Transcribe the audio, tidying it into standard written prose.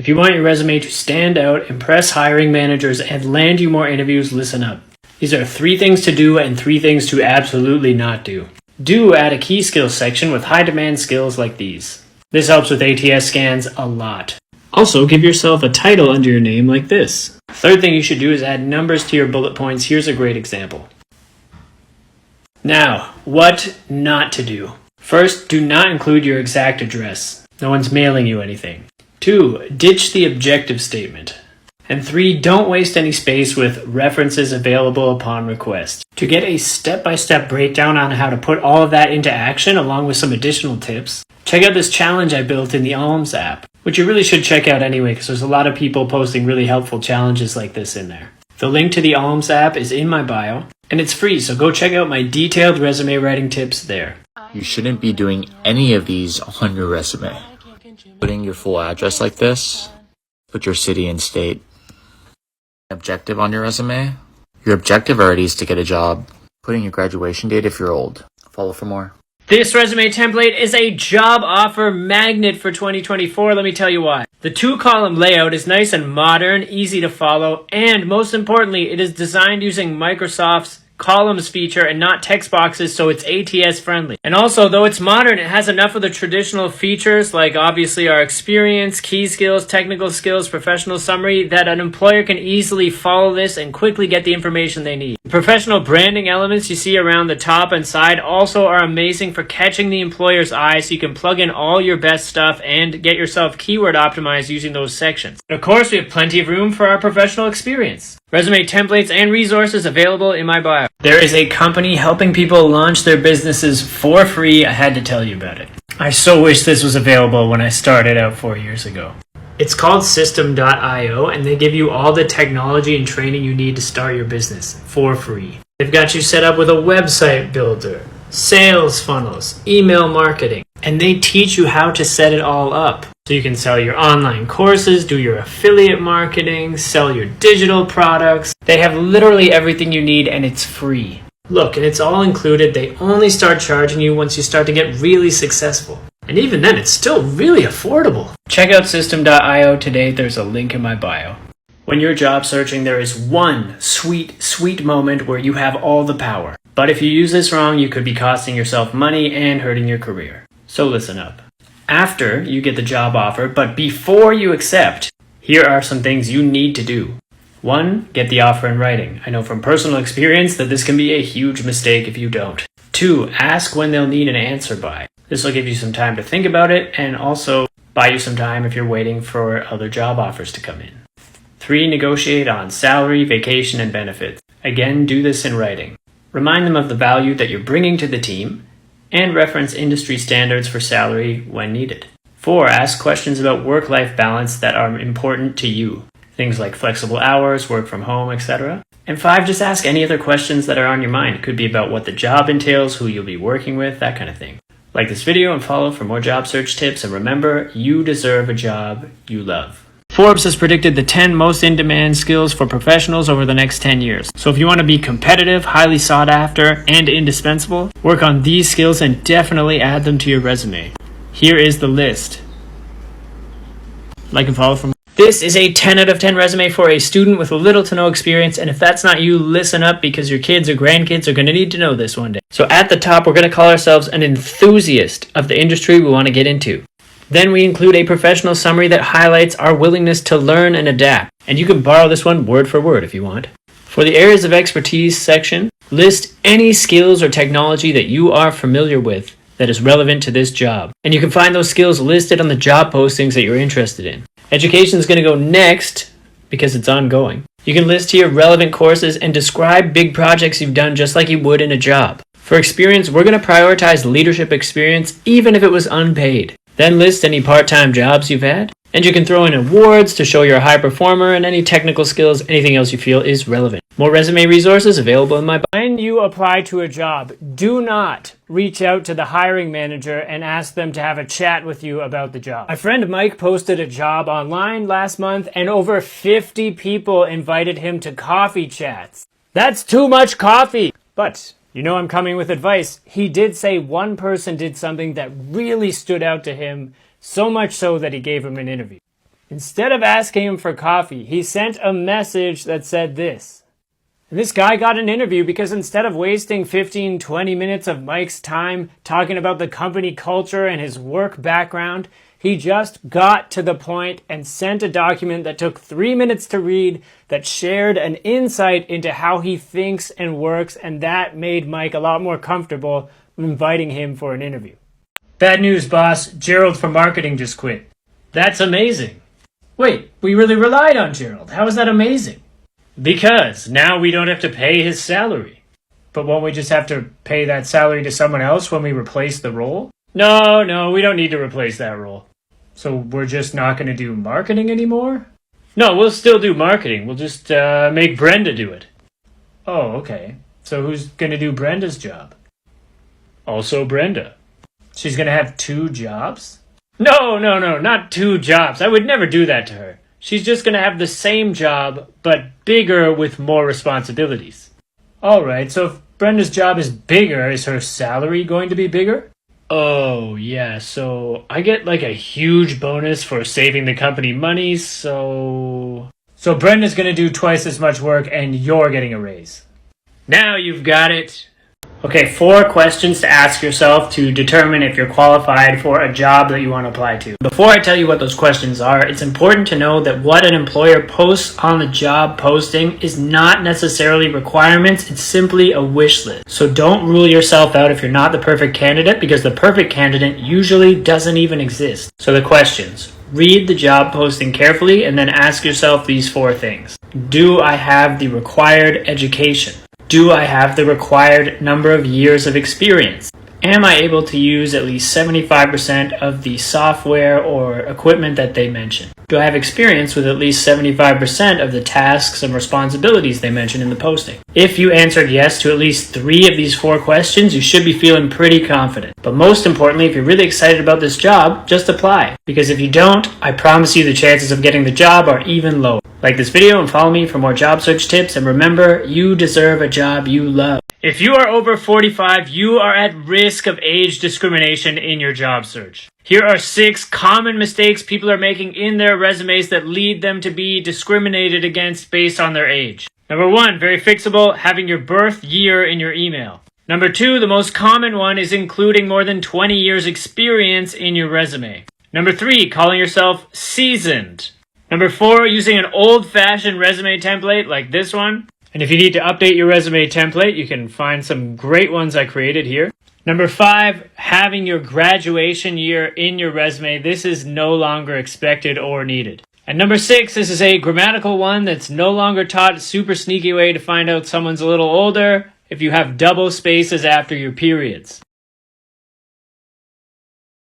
If you want your resume to stand out, impress hiring managers, and land you more interviews, listen up. These are 3 things to do and 3 things to absolutely not do. Do add a key skills section with high demand skills like these. This helps with ATS scans a lot. Also, give yourself a title under your name like this. Third thing you should do is add numbers to your bullet points. Here's a great example. Now, what not to do. First, do not include your exact address. No one's mailing you anything. 2, ditch the objective statement. And 3, don't waste any space with references available upon request. To get a step-by-step breakdown on how to put all of that into action along with some additional tips, check out this challenge I built in the Alms app, which you really should check out anyway because there's a lot of people posting really helpful challenges like this in there. The link to the Alms app is in my bio, and it's free, so go check out my detailed resume writing tips there. You shouldn't be doing any of these on your resume. Putting your full address like this, put your city and state. Objective on your resume. Your objective already is to get a job. Putting your graduation date if you're old. Follow for more. This resume template is a job offer magnet for 2024, let me tell you why. The 2-column layout is nice and modern, easy to follow, and most importantly, it is designed using Microsoft's columns feature and not text boxes, so it's ATS friendly. And also, though it's modern, it has enough of the traditional features like obviously our experience, key skills, technical skills, professional summary that an employer can easily follow this and quickly get the information they need. The professional branding elements you see around the top and side also are amazing for catching the employer's eye, so you can plug in all your best stuff and get yourself keyword optimized using those sections. And of course, we have plenty of room for our professional experience. Resume templates and resources available in my bio. There is a company helping people launch their businesses for free. I had to tell you about it. I so wish this was available when I started out 4 years ago. It's called System.io, and they give you all the technology and training you need to start your business for free. They've got you set up with a website builder, sales funnels, email marketing, and they teach you how to set it all up. So you can sell your online courses, do your affiliate marketing, sell your digital products. They have literally everything you need, and it's free. Look, and it's all included. They only start charging you once you start to get really successful. And even then, it's still really affordable. Check out System.io today. There's a link in my bio. When you're job searching, there is one sweet moment where you have all the power. But if you use this wrong, you could be costing yourself money and hurting your career. So listen up. After you get the job offer, but before you accept, here are some things you need to do. 1, get the offer in writing. I know from personal experience that this can be a huge mistake if you don't. 2, ask when they'll need an answer by. This will give you some time to think about it and also buy you some time if you're waiting for other job offers to come in. 3, negotiate on salary, vacation, and benefits. Again, do this in writing. Remind them of the value that you're bringing to the team and reference industry standards for salary when needed. 4, ask questions about work-life balance that are important to you. Things like flexible hours, work from home, etc. And 5, just ask any other questions that are on your mind. It could be about what the job entails, who you'll be working with, that kind of thing. Like this video and follow for more job search tips, and remember, you deserve a job you love. Forbes has predicted the 10 most in-demand skills for professionals over the next 10 years. So if you want to be competitive, highly sought after, and indispensable, work on these skills and definitely add them to your resume. Here is the list. Like and follow from. This is a 10 out of 10 resume for a student with little to no experience, and if that's not you, listen up because your kids or grandkids are going to need to know this one day. So at the top, we're going to call ourselves an enthusiast of the industry we want to get into. Then we include a professional summary that highlights our willingness to learn and adapt. And you can borrow this one word for word if you want. For the areas of expertise section, list any skills or technology that you are familiar with that is relevant to this job. And you can find those skills listed on the job postings that you're interested in. Education is going to go next because it's ongoing. You can list here relevant courses and describe big projects you've done just like you would in a job. For experience, we're going to prioritize leadership experience even if it was unpaid. Then list any part-time jobs you've had, and you can throw in awards to show you're a high performer and any technical skills, anything else you feel is relevant. More resume resources available in my bio. When you apply to a job, do not reach out to the hiring manager and ask them to have a chat with you about the job. My friend Mike posted a job online last month and over 50 people invited him to coffee chats. That's too much coffee! But you know I'm coming with advice. He did say one person did something that really stood out to him, so much so that he gave him an interview. Instead of asking him for coffee, he sent a message that said this. And this guy got an interview because instead of wasting 15-20 minutes of Mike's time talking about the company culture and his work background, he just got to the point and sent a document that took 3 minutes to read that shared an insight into how he thinks and works, and that made Mike a lot more comfortable inviting him for an interview. Bad news, boss. Gerald from marketing just quit. That's amazing. Wait, we really relied on Gerald. How is that amazing? Because now we don't have to pay his salary. But won't we just have to pay that salary to someone else when we replace the role? No, we don't need to replace that role. So we're just not going to do marketing anymore? No, we'll still do marketing. We'll just make Brenda do it. Oh, okay. So who's going to do Brenda's job? Also Brenda. She's going to have 2 jobs? No, not 2 jobs. I would never do that to her. She's just going to have the same job, but bigger with more responsibilities. Alright, so if Brenda's job is bigger, is her salary going to be bigger? Oh, yeah, so I get like a huge bonus for saving the company money, so Brenda's going to do twice as much work and you're getting a raise. Now you've got it. Okay, 4 questions to ask yourself to determine if you're qualified for a job that you want to apply to. Before I tell you what those questions are, it's important to know that what an employer posts on the job posting is not necessarily requirements, it's simply a wish list. So don't rule yourself out if you're not the perfect candidate, because the perfect candidate usually doesn't even exist. So the questions. Read the job posting carefully and then ask yourself these 4 things. Do I have the required education? Do I have the required number of years of experience? Am I able to use at least 75% of the software or equipment that they mention? Do I have experience with at least 75% of the tasks and responsibilities they mention in the posting? If you answered yes to at least 3 of these 4 questions, you should be feeling pretty confident. But most importantly, if you're really excited about this job, just apply. Because if you don't, I promise you the chances of getting the job are even lower. Like this video and follow me for more job search tips, and remember, you deserve a job you love. If you are over 45, you are at risk of age discrimination in your job search. Here are 6 common mistakes people are making in their resumes that lead them to be discriminated against based on their age. Number 1, very fixable, having your birth year in your email. Number 2, the most common one is including more than 20 years experience in your resume. Number 3, calling yourself seasoned. Number 4, using an old-fashioned resume template like this one. And if you need to update your resume template, you can find some great ones I created here. Number 5, having your graduation year in your resume. This is no longer expected or needed. And number 6, this is a grammatical one that's no longer taught. Super sneaky way to find out someone's a little older if you have double spaces after your periods.